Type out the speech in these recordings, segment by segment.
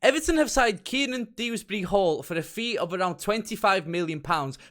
Everton have signed Kiernan Dewsbury-Hall for a fee of around £25 million,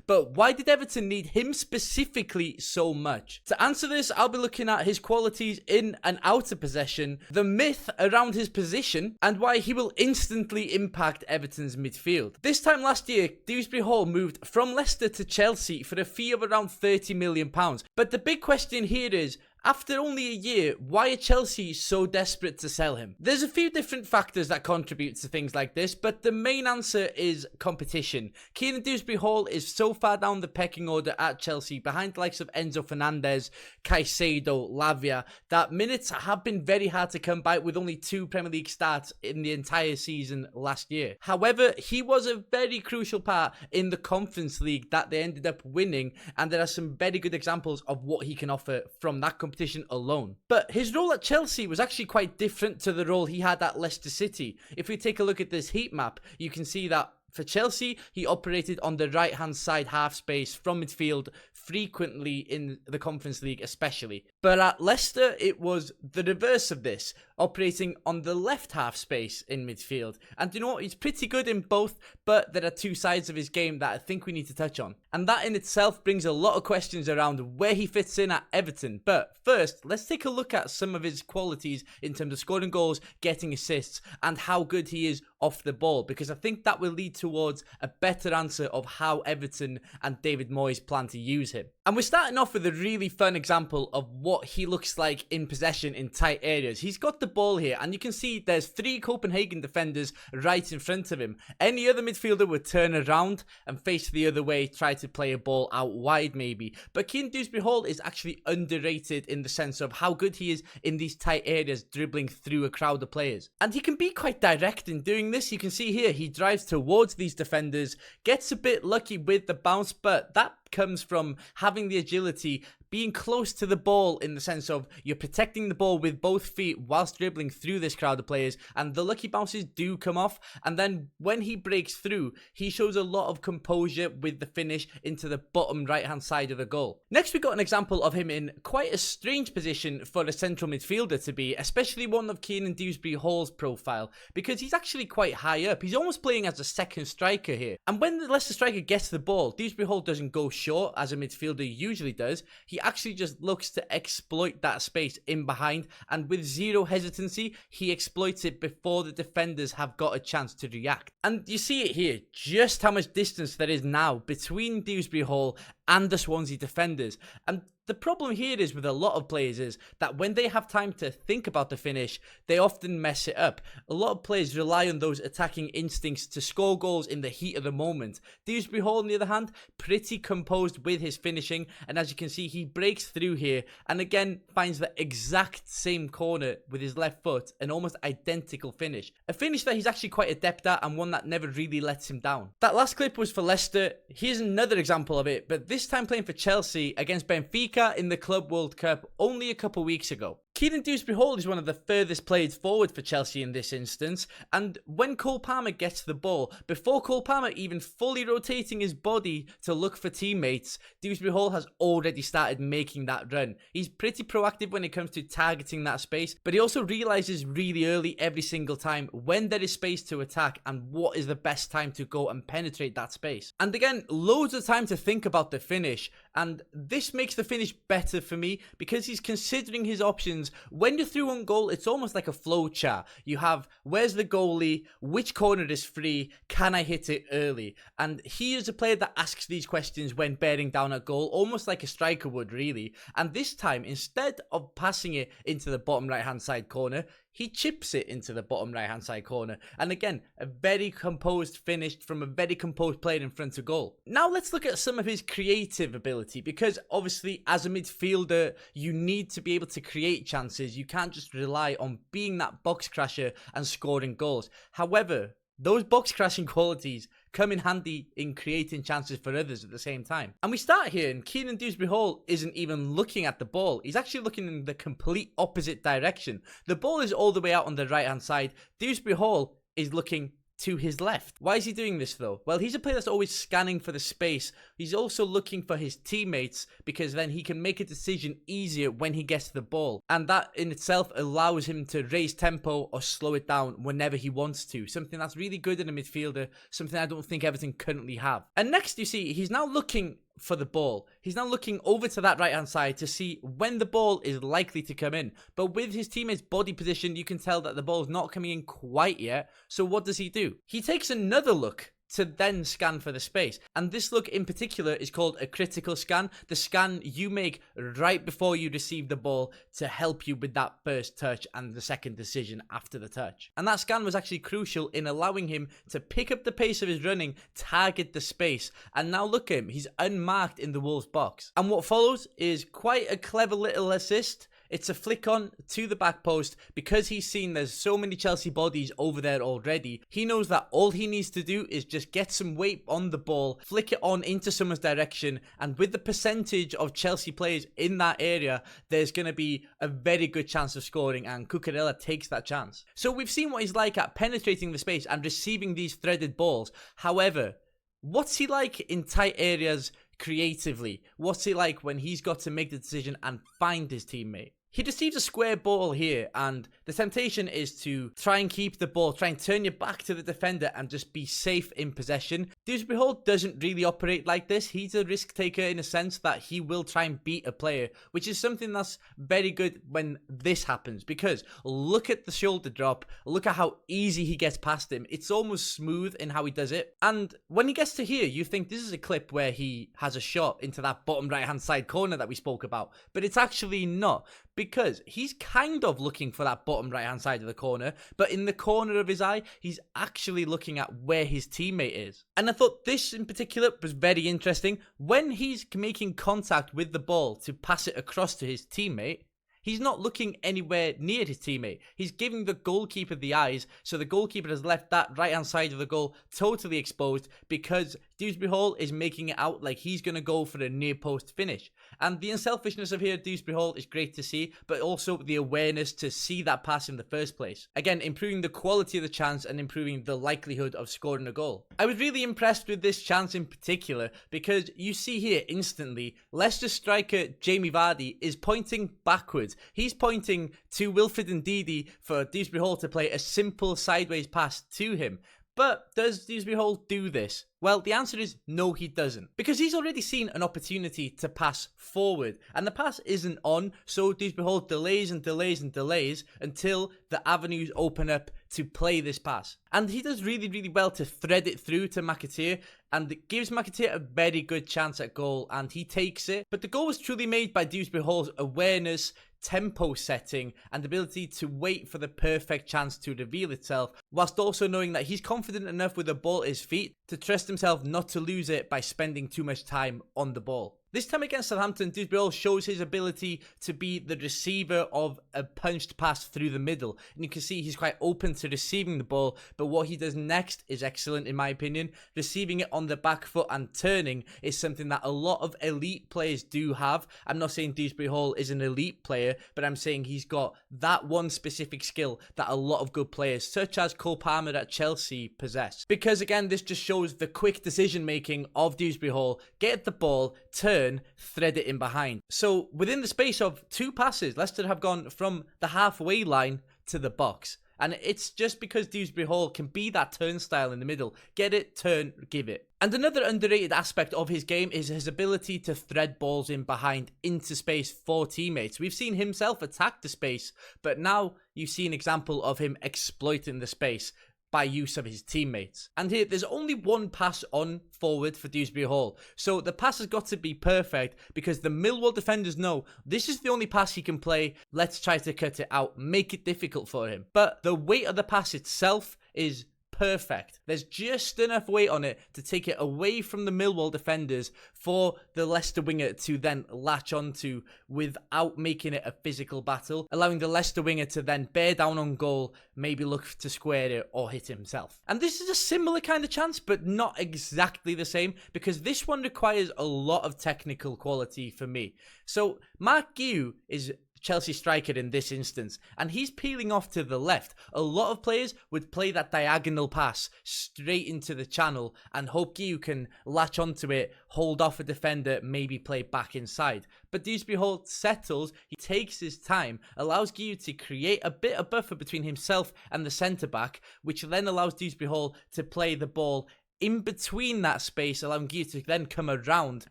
but why did Everton need him specifically so much? To answer this, I'll be looking at his qualities in and out of possession, the myth around his position, and why he will instantly impact Everton's midfield. This time last year, Dewsbury-Hall moved from Leicester to Chelsea for a fee of around £30 million, but the big question here is, after only a year, why are Chelsea so desperate to sell him? There's a few different factors that contribute to things like this, but the main answer is competition. Kiernan Dewsbury-Hall is so far down the pecking order at Chelsea, behind the likes of Enzo Fernandez, Caicedo, Lavia, that minutes have been very hard to come by, with only 2 Premier League starts in the entire season last year. However, he was a very crucial part in the Conference League that they ended up winning, and there are some very good examples of what he can offer from that competition alone. But his role at Chelsea was actually quite different to the role he had at Leicester City. If we take a look at this heat map, you can see that for Chelsea, he operated on the right-hand side half space from midfield frequently in the Conference League especially. But at Leicester, it was the reverse of this, operating on the left half space in midfield. And you know what? He's pretty good in both, but there are two sides of his game that I think we need to touch on. And that in itself brings a lot of questions around where he fits in at Everton. But first, let's take a look at some of his qualities in terms of scoring goals, getting assists, and how good he is off the ball, because I think that will lead towards a better answer of how Everton and David Moyes plan to use him. And we're starting off with a really fun example of what he looks like in possession in tight areas. He's got the ball here, and you can see there's 3 Copenhagen defenders right in front of him. Any other midfielder would turn around and face the other way, try to play a ball out wide maybe. But Kiernan Dewsbury-Hall is actually underrated in the sense of how good he is in these tight areas, dribbling through a crowd of players. And he can be quite direct in doing this. You can see here, he drives towards these defenders, gets a bit lucky with the bounce, but that comes from having the agility, being close to the ball in the sense of you're protecting the ball with both feet whilst dribbling through this crowd of players, and the lucky bounces do come off. And then when he breaks through, he shows a lot of composure with the finish into the bottom right hand side of the goal. Next, we got an example of him in quite a strange position for a central midfielder to be, especially one of Kiernan Dewsbury-Hall's profile, because he's actually quite high up. He's almost playing as a second striker here, and when the Leicester striker gets the ball, Dewsbury-Hall doesn't go short as a midfielder usually does. He actually just looks to exploit that space in behind, and with zero hesitancy, he exploits it before the defenders have got a chance to react. And you see it here, just how much distance there is now between Dewsbury-Hall and the Swansea defenders. And the problem here is with a lot of players is that when they have time to think about the finish, they often mess it up. A lot of players rely on those attacking instincts to score goals in the heat of the moment. Dewsbury-Hall, on the other hand, pretty composed with his finishing, and as you can see, he breaks through here and again finds the exact same corner with his left foot, an almost identical finish. A finish that he's actually quite adept at, and one that never really lets him down. That last clip was for Leicester. Here's another example of it, but this time playing for Chelsea against Benfica in the Club World Cup only a couple weeks ago. Kiernan Dewsbury-Hall is one of the furthest played forward for Chelsea in this instance, and when Cole Palmer gets the ball, before Cole Palmer even fully rotating his body to look for teammates, Dewsbury-Hall has already started making that run. He's pretty proactive when it comes to targeting that space, but he also realises really early every single time when there is space to attack and what is the best time to go and penetrate that space. And again, loads of time to think about the finish, and this makes the finish better for me because he's considering his options. When you're through on goal, it's almost like a flow chart. You have, where's the goalie? Which corner is free? Can I hit it early? And he is a player that asks these questions when bearing down at goal, almost like a striker would really. And this time, instead of passing it into the bottom right-hand side corner, he chips it into the bottom right-hand side corner. And again, a very composed finish from a very composed player in front of goal. Now let's look at some of his creative ability, because obviously as a midfielder, you need to be able to create chances. You can't just rely on being that box crasher and scoring goals. However, those box crashing qualities come in handy in creating chances for others at the same time. And we start here, and Kiernan Dewsbury-Hall isn't even looking at the ball. He's actually looking in the complete opposite direction. The ball is all the way out on the right hand side. Dewsbury-Hall is looking to his left. Why is he doing this though? Well, he's a player that's always scanning for the space. He's also looking for his teammates because then he can make a decision easier when he gets the ball. And that in itself allows him to raise tempo or slow it down whenever he wants to. Something that's really good in a midfielder, something I don't think Everton currently have. And next you see, he's now looking for the ball. He's now looking over to that right hand side to see when the ball is likely to come in. But with his teammate's body position, you can tell that the ball is not coming in quite yet. So what does he do? He takes another look to then scan for the space. And this look in particular is called a critical scan. The scan you make right before you receive the ball to help you with that first touch and the second decision after the touch. And that scan was actually crucial in allowing him to pick up the pace of his running, target the space, and now look at him, he's unmarked in the Wolves box. And what follows is quite a clever little assist. It's a flick on to the back post. Because he's seen there's so many Chelsea bodies over there already, he knows that all he needs to do is just get some weight on the ball, flick it on into someone's direction, and with the percentage of Chelsea players in that area, there's going to be a very good chance of scoring, and Cucurella takes that chance. So we've seen what he's like at penetrating the space and receiving these threaded balls. However, what's he like in tight areas creatively? What's he like when he's got to make the decision and find his teammate? He receives a square ball here, and the temptation is to try and keep the ball, try and turn your back to the defender and just be safe in possession. Dewsbury-Hall doesn't really operate like this. He's a risk taker in a sense that he will try and beat a player, which is something that's very good when this happens, because look at the shoulder drop, look at how easy he gets past him. It's almost smooth in how he does it. And when he gets to here, you think this is a clip where he has a shot into that bottom right hand side corner that we spoke about, but it's actually not. Because he's kind of looking for that bottom right hand side of the corner, but in the corner of his eye, he's actually looking at where his teammate is. And I thought this in particular was very interesting. When he's making contact with the ball to pass it across to his teammate, he's not looking anywhere near his teammate. He's giving the goalkeeper the eyes, so the goalkeeper has left that right-hand side of the goal totally exposed because Dewsbury-Hall is making it out like he's going to go for a near-post finish. And the unselfishness of here Dewsbury-Hall is great to see, but also the awareness to see that pass in the first place. Again, improving the quality of the chance and improving the likelihood of scoring a goal. I was really impressed with this chance in particular because you see here instantly, Leicester striker Jamie Vardy is pointing backwards. He's pointing to Wilfred Ndidi for Dewsbury-Hall to play a simple sideways pass to him. But does Dewsbury-Hall do this? Well, the answer is no, he doesn't. Because he's already seen an opportunity to pass forward. And the pass isn't on, so Dewsbury-Hall delays and delays and delays until the avenues open up to play this pass. And he does really, really well to thread it through to McAteer. And it gives McAteer a very good chance at goal. And he takes it. But the goal was truly made by Dewsbury-Hall's awareness, tempo setting, and ability to wait for the perfect chance to reveal itself, whilst also knowing that he's confident enough with the ball at his feet to trust himself not to lose it by spending too much time on the ball. This time against Southampton, Dewsbury-Hall shows his ability to be the receiver of a punched pass through the middle. And you can see he's quite open to receiving the ball, but what he does next is excellent in my opinion. Receiving it on the back foot and turning is something that a lot of elite players do have. I'm not saying Dewsbury-Hall is an elite player, but I'm saying he's got that one specific skill that a lot of good players, such as Cole Palmer at Chelsea, possess. Because again, this just shows the quick decision making of Dewsbury-Hall. Get the ball, turn, thread it in behind. So within the space of 2 passes, Leicester have gone from the halfway line to the box. And it's just because Dewsbury-Hall can be that turnstile in the middle. Get it, turn, give it. And another underrated aspect of his game is his ability to thread balls in behind into space for teammates. We've seen himself attack the space, but now you see an example of him exploiting the space by use of his teammates. And here, there's only one pass on forward for Dewsbury-Hall. So the pass has got to be perfect because the Millwall defenders know this is the only pass he can play. Let's try to cut it out, make it difficult for him. But the weight of the pass itself is perfect. There's just enough weight on it to take it away from the Millwall defenders for the Leicester winger to then latch onto without making it a physical battle, allowing the Leicester winger to then bear down on goal, maybe look to square it or hit himself. And this is a similar kind of chance, but not exactly the same, because this one requires a lot of technical quality for me. So Mark Guiu is Chelsea striker in this instance, and he's peeling off to the left. A lot of players would play that diagonal pass straight into the channel and hope Guiu can latch onto it, hold off a defender, maybe play back inside. But Dewsbury-Hall settles, he takes his time, allows Guiu to create a bit of buffer between himself and the centre-back, which then allows Dewsbury-Hall to play the ball in between that space, allowing Guiu to then come around.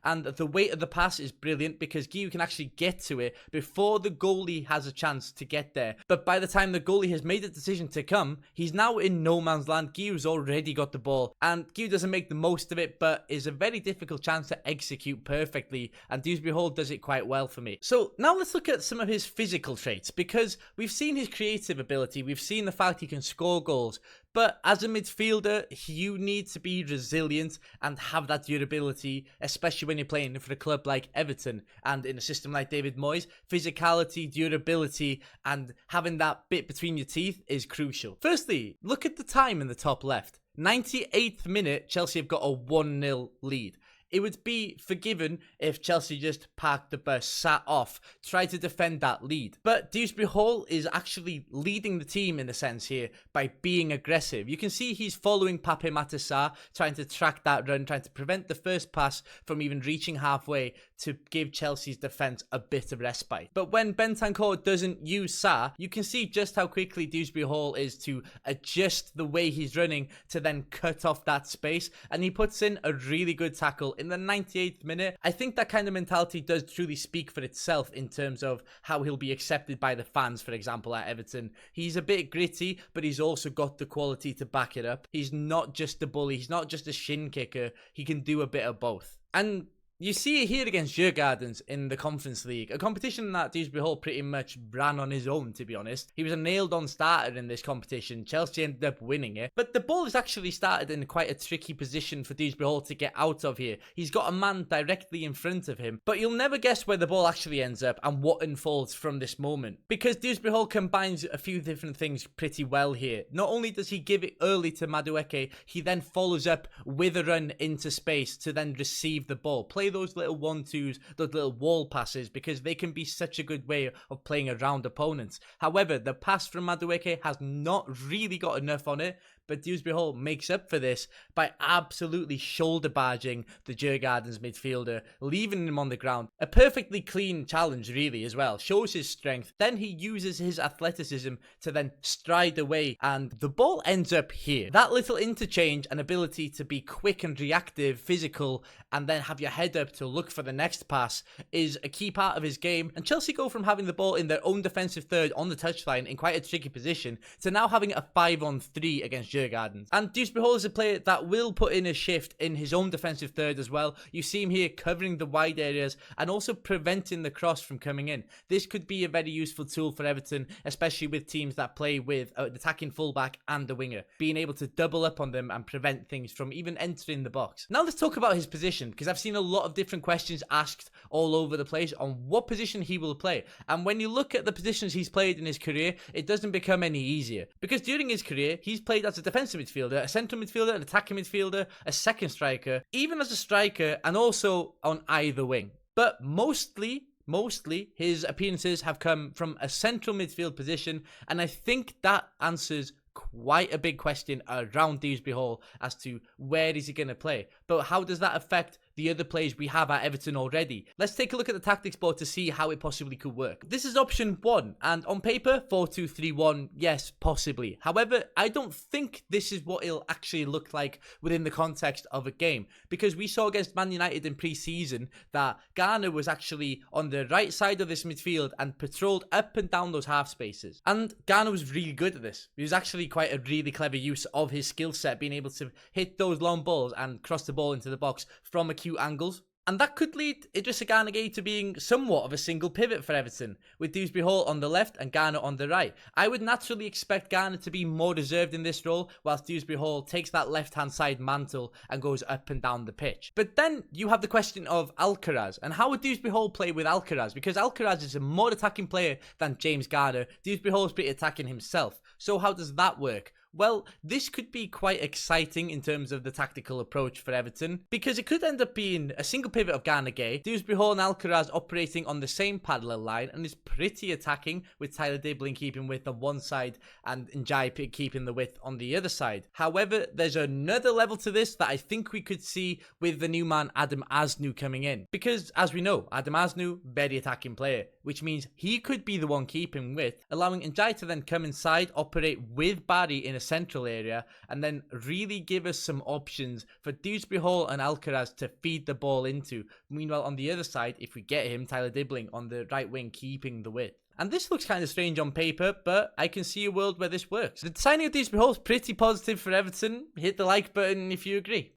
And the weight of the pass is brilliant because Guiu can actually get to it before the goalie has a chance to get there. But by the time the goalie has made the decision to come, he's now in no man's land. Guiu's already got the ball, and Guiu doesn't make the most of it, but is a very difficult chance to execute perfectly, and Dewsbury-Hall does it quite well for me. So now let's look at some of his physical traits, because we've seen his creative ability, we've seen the fact he can score goals, but as a midfielder, you need to be resilient and have that durability, especially when you're playing for a club like Everton and in a system like David Moyes. Physicality, durability, and having that bit between your teeth is crucial. Firstly, look at the time in the top left. 98th minute, Chelsea have got a 1-0 lead. It would be forgiven if Chelsea just parked the bus, sat off, tried to defend that lead. But Dewsbury-Hall is actually leading the team in a sense here by being aggressive. You can see he's following Pape Matar Sarr, trying to track that run, trying to prevent the first pass from even reaching halfway to give Chelsea's defence a bit of respite. But when Bentancur doesn't use Sarr, you can see just how quickly Dewsbury-Hall is to adjust the way he's running to then cut off that space, and he puts in a really good tackle in the 98th minute. I think that kind of mentality does truly speak for itself in terms of how he'll be accepted by the fans, for example, at Everton. He's a bit gritty, but he's also got the quality to back it up. He's not just a bully, he's not just a shin kicker, he can do a bit of both. And you see it here against Djurgårdens in the Conference League, a competition that Dewsbury-Hall pretty much ran on his own, to be honest. He was a nailed-on starter in this competition. Chelsea ended up winning it, but the ball is actually started in quite a tricky position for Dewsbury-Hall to get out of here. He's got a man directly in front of him, but you'll never guess where the ball actually ends up and what unfolds from this moment, because Dewsbury-Hall combines a few different things pretty well here. Not only does he give it early to Madueke, he then follows up with a run into space to then receive the ball. Play those little 1-2s, those little wall passes, because they can be such a good way of playing around opponents. However, the pass from Madueke has not really got enough on it, but Dewsbury-Hall makes up for this by absolutely shoulder barging the Djurgårdens midfielder, leaving him on the ground. A perfectly clean challenge, really, as well. Shows his strength. Then he uses his athleticism to then stride away, and the ball ends up here. That little interchange and ability to be quick and reactive, physical, and then have your head up to look for the next pass is a key part of his game. And Chelsea go from having the ball in their own defensive third on the touchline in quite a tricky position to now having a 5-on-3 against Djurgårdens. And Dewsbury-Hall is a player that will put in a shift in his own defensive third as well. You see him here covering the wide areas and also preventing the cross from coming in. This could be a very useful tool for Everton, especially with teams that play with an attacking fullback and a winger, being able to double up on them and prevent things from even entering the box. Now let's talk about his position, because I've seen a lot of different questions asked all over the place on what position he will play. And when you look at the positions he's played in his career, it doesn't become any easier, because during his career he's played as a defensive midfielder, a central midfielder, an attacking midfielder, a second striker, even as a striker, and also on either wing. But mostly his appearances have come from a central midfield position, and I think that answers quite a big question around Dewsbury-Hall as to where is he going to play. But how does that affect the other players we have at Everton already? Let's take a look at the tactics board to see how it possibly could work. This is option 1, and on paper 4-2-3-1, yes, possibly. However, I don't think this is what it'll actually look like within the context of a game, because we saw against Man United in pre-season that Garner was actually on the right side of this midfield and patrolled up and down those half spaces, and Garner was really good at this. He was actually quite a really clever use of his skill set, being able to hit those long balls and cross the ball into the box from acute angles. And that could lead Idrissa Gana Gueye to being somewhat of a single pivot for Everton, with Dewsbury-Hall on the left and Garner on the right. I would naturally expect Garner to be more reserved in this role, whilst Dewsbury-Hall takes that left-hand side mantle and goes up and down the pitch. But then you have the question of Alcaraz, and how would Dewsbury-Hall play with Alcaraz? Because Alcaraz is a more attacking player than James Garner. Dewsbury-Hall is pretty attacking himself. So how does that work? Well, this could be quite exciting in terms of the tactical approach for Everton, because it could end up being a single pivot of Gana Gueye, Dewsbury-Hall and Alcaraz operating on the same parallel line, and is pretty attacking, with Tyler Dibling keeping width on one side and Njai keeping the width on the other side. However, there's another level to this that I think we could see with the new man Adam Asnou coming in, because as we know, Adam Asnou, very attacking player, which means he could be the one keeping width, allowing Njai to then come inside, operate with Barry in a central area, and then really give us some options for Dewsbury-Hall and Alcaraz to feed the ball into. Meanwhile, on the other side, if we get him, Tyler Dibling on the right wing keeping the width. And this looks kind of strange on paper, but I can see a world where this works. The signing of Dewsbury-Hall is pretty positive for Everton. Hit the like button if you agree.